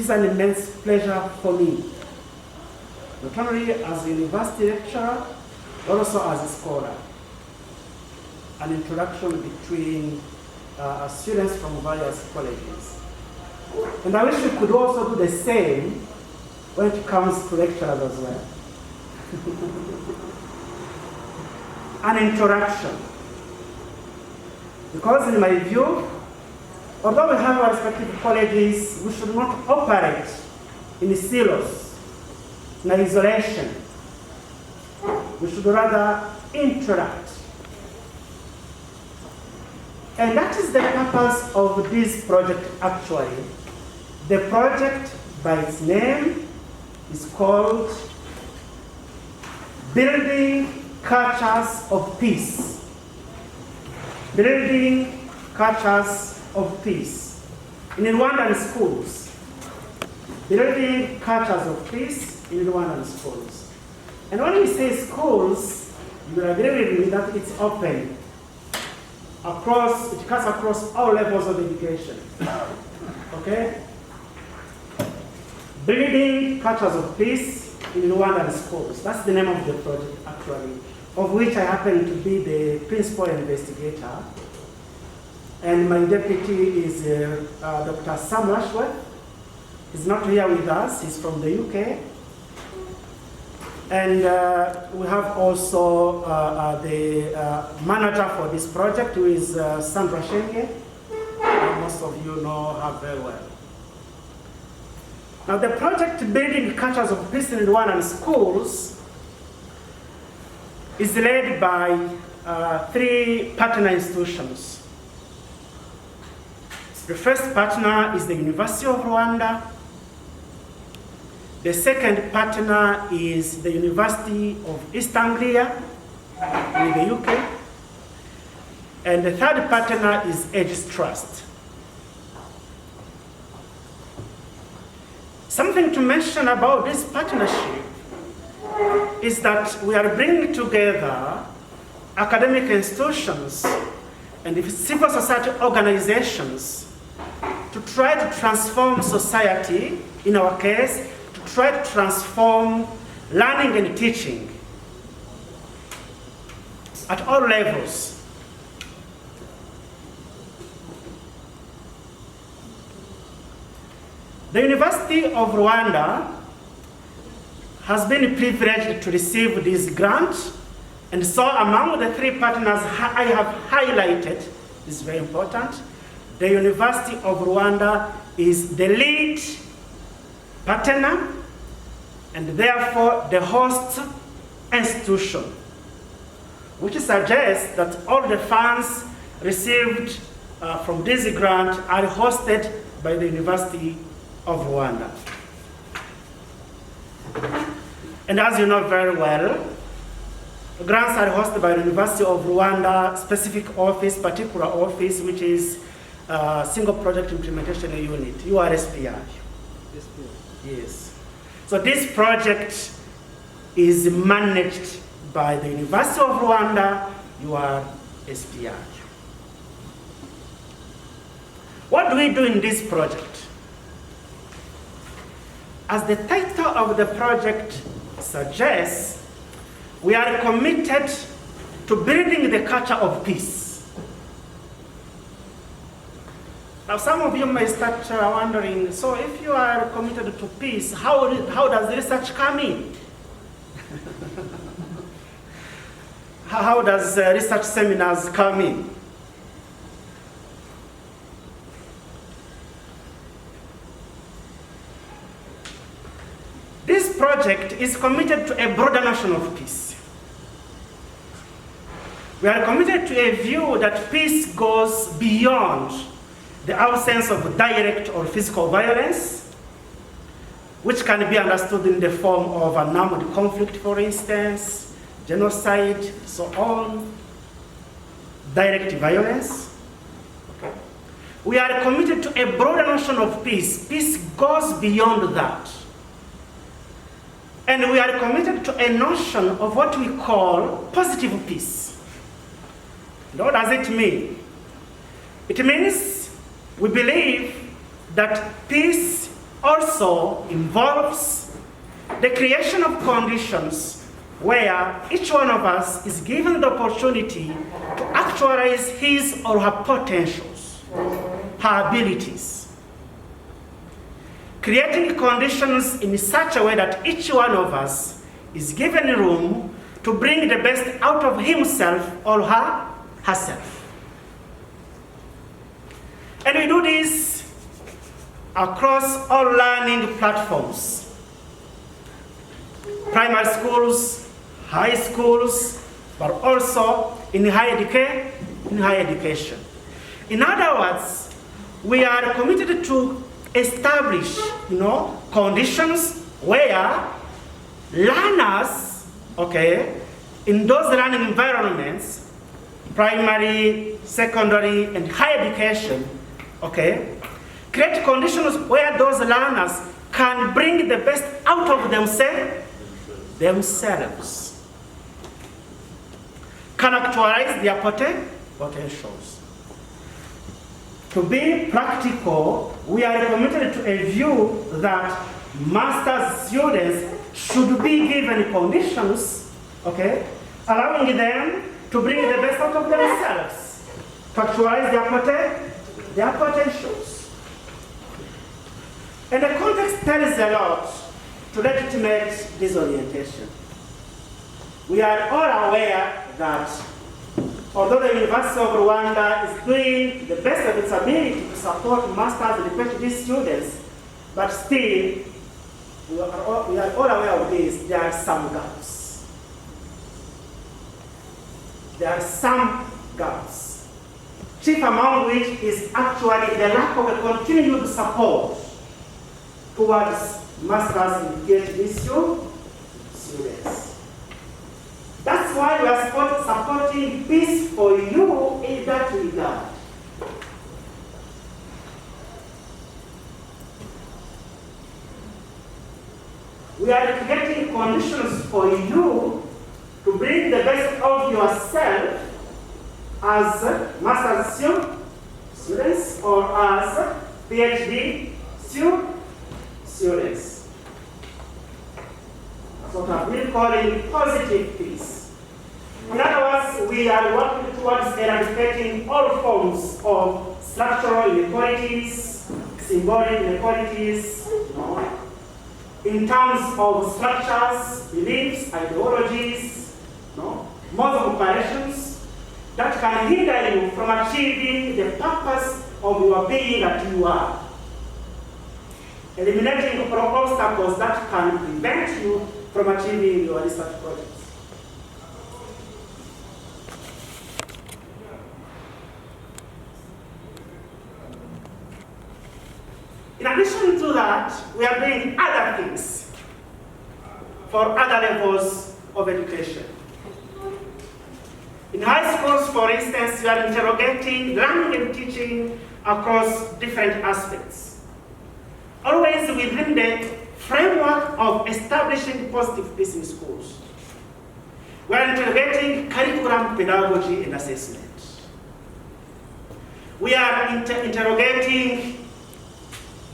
is an immense pleasure for me, not only as a university lecturer, but also as a scholar. An interaction between students from various colleges. And I wish we could also do the same when it comes to lecturers as well. An interaction. Because in my view, although we have our respective colleges, we should not operate in silos, in isolation. We should rather interact. And that is the purpose of this project actually. The project by its name is called Building Cultures of Peace. Building Cultures of Peace. In Rwandan schools. Building Cultures of Peace in Rwandan schools. And when we say schools, you will agree with me that it's open. It cuts across all levels of education. Okay? Building Cultures of Peace in Rwandan schools. That's the name of the project, actually, of which I happen to be the principal investigator. And my deputy is Dr. Sam Rushworth. He's not here with us, he's from the UK. And we have also the manager for this project, who is Sandra Shenge. Most of you know her very well. Now, the project Building Cultures of Peace in Rwandan schools is led by 3 partner institutions. The first partner is the University of Rwanda. The second partner is the University of East Anglia in the UK. And the third partner is Aegis Trust. Something to mention about this partnership is that we are bringing together academic institutions and civil society organizations to try to transform society, in our case, to try to transform learning and teaching at all levels. The University of Rwanda has been privileged to receive this grant, and so among the 3 partners I have highlighted, this is very important, the University of Rwanda is the lead partner and therefore the host institution, which suggests that all the funds received from this grant are hosted by the University of Rwanda. And as you know very well, grants are hosted by the University of Rwanda specific office, particular office, which is Single Project Implementation Unit, URSPI. Yes. So this project is managed by the University of Rwanda, URSPI. What do we do in this project? As the title of the project suggests, we are committed to building the culture of peace. Now, some of you may start wondering, so if you are committed to peace, how does research come in? How does research seminars come in? This project is committed to a broader notion of peace. We are committed to a view that peace goes beyond the absence of direct or physical violence, which can be understood in the form of an armed conflict, for instance, genocide, so on, direct violence. We are committed to a broader notion of peace. Peace goes beyond that. And we are committed to a notion of what we call positive peace. And what does it mean? It means we believe that peace also involves the creation of conditions where each one of us is given the opportunity to actualize his or her potentials, her abilities. Creating conditions in such a way that each one of us is given room to bring the best out of himself or herself. And we do this across all learning platforms. Primary schools, high schools, but also in higher education. In other words, we are committed to establish, conditions where learners, in those learning environments, primary, secondary, and higher education, create conditions where those learners can bring the best out of themselves, can actualize their potentials. To be practical, we are committed to a view that master's students should be given conditions, allowing them to bring the best out of themselves, to actualize their potentials. And the context tells a lot to legitimate this orientation. We are all aware that although the University of Rwanda is doing the best of its ability to support master's and PhD students, but still, we are all aware of this, there are some gaps. There are some gaps, chief among which is actually the lack of a continued support towards master's and PhD students. That's why we are supporting Peace for You in that regard. We are creating conditions for you to bring the best of yourself as master's students or as PhD students. That's what I've been calling positive peace. In other words, we are working towards eradicating all forms of structural inequalities, symbolic inequalities, in terms of structures, beliefs, ideologies, modes of operations that can hinder you from achieving the purpose of your being that you are. Eliminating obstacles that can prevent you from achieving your research projects. In addition to that, we are doing other things for other levels of education. In high schools, for instance, we are interrogating learning and teaching across different aspects, always within the framework of establishing positive peace in schools. We are interrogating curriculum, pedagogy, and assessment. We are interrogating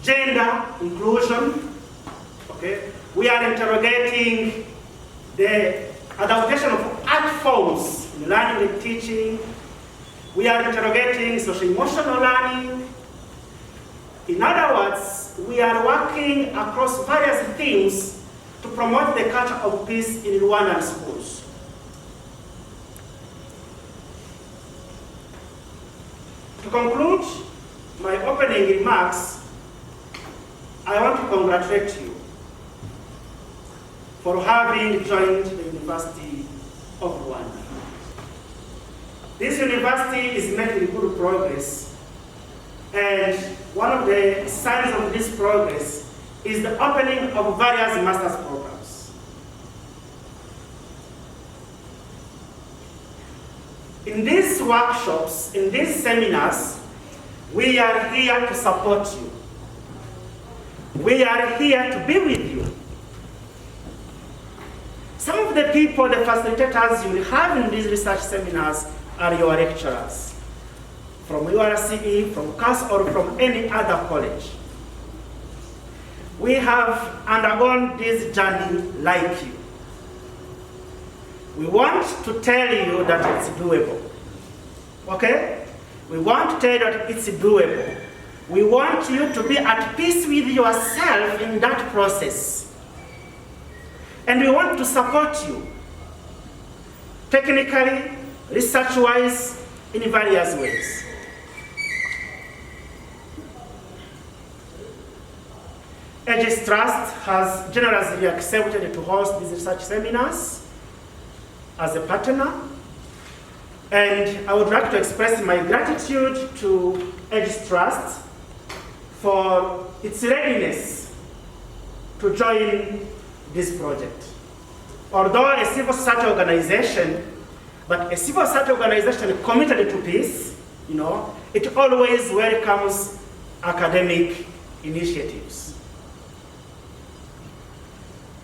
gender inclusion, We are interrogating the adaptation of art forms in learning and teaching. We are interrogating social-emotional learning. In other words, we are working across various themes to promote the culture of peace in Rwandan schools. To conclude my opening remarks, I want to congratulate you for having joined the University of Rwanda. This university is making good progress, and one of the signs of this progress is the opening of various master's programs. In these workshops, in these seminars, we are here to support you. We are here to be with you. Some of the people, the facilitators you will have in these research seminars are your lecturers from URCE, from CASS, or from any other college. we have undergone this journey like you. We want to tell you that it's doable. Okay? We want to tell you that it's doable. We want you to be at peace with yourself in that process. And we want to support you, technically, research-wise, in various ways. Aegis Trust has generously accepted to host these research seminars as a partner, and I would like to express my gratitude to Aegis Trust for its readiness to join this project. Although a civil society organization, but a civil society organization committed to peace, it always welcomes academic initiatives.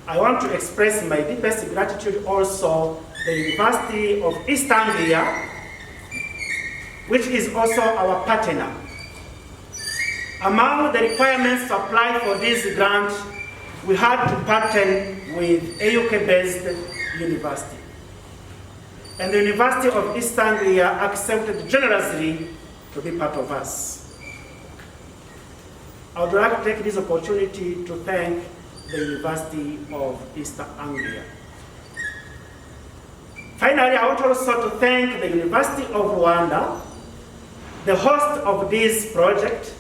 I want to express my deepest gratitude also to the University of East Anglia, which is also our partner. Among the requirements to apply for this grant, we had to partner with a UK-based university. And the University of East Anglia accepted generously to be part of us. I would like to take this opportunity to thank the University of East Anglia. Finally, I want also to thank the University of Rwanda, the host of this project,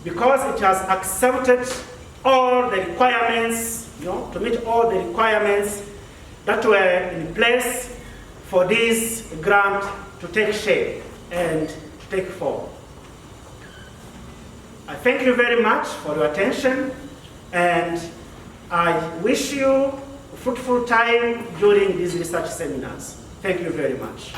because it has accepted all the requirements, to meet all the requirements that were in place for this grant to take shape and to take form. I thank you very much for your attention, and I wish you a fruitful time during these research seminars. Thank you very much.